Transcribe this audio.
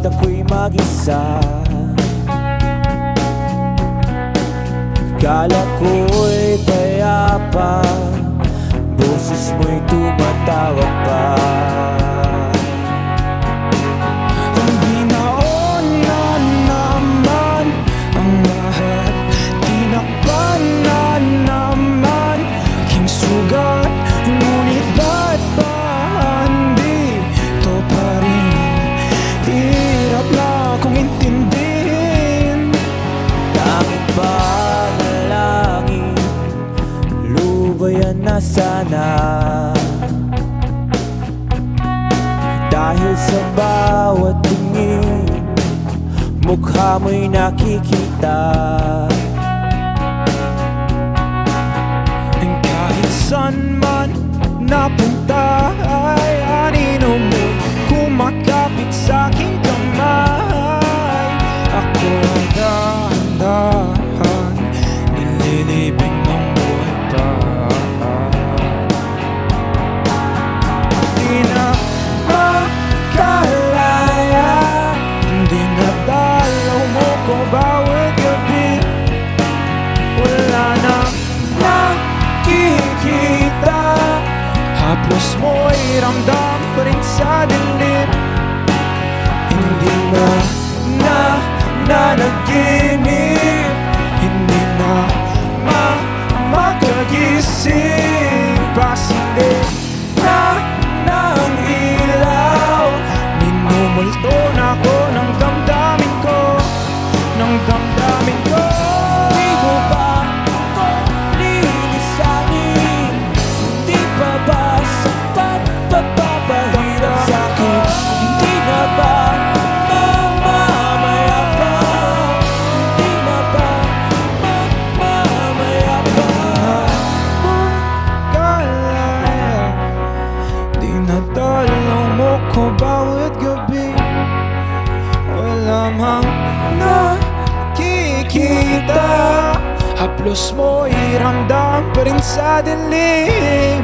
bakit ako'y mag-isa. Kala ko'y payapa, boses mo'y tumatawag pa. Hindi naon na naman ang lahat, tinakpan na naman aking sugat. Ngunit ba't ba andito pa rin? Hirap na akong intindihin. Tanging panalangin, lubayan na sana. Dahil sa bawat tingin, mukha mo'y nakikita. Kahit saan man napunta ay anino mo kumakapit sa aking kamay. Ako ay dahan-dahan nililibing ng buhay pa. Di na makalaya, hindi na dalaw mo ko bawat gabi. Wala na nakikita, haplos mo'y ramdam pa rin sa dilim. Hindi na nanaginip, hindi na makagising. Pasilip na ng ilaw, minumulto na ako ng damdamin ko, ng damdamin ko. Di mo ba ako lilisanin? Di pa ba sapat pagpapahirap sa'kin? Hindi na ba mamamayabang? Hindi na ba magmamayabang? Makalaya, di na dalaw mo ko bawat gabi. Wala mang nakikita, haplos mo'y ramdam pa rin sa dilim.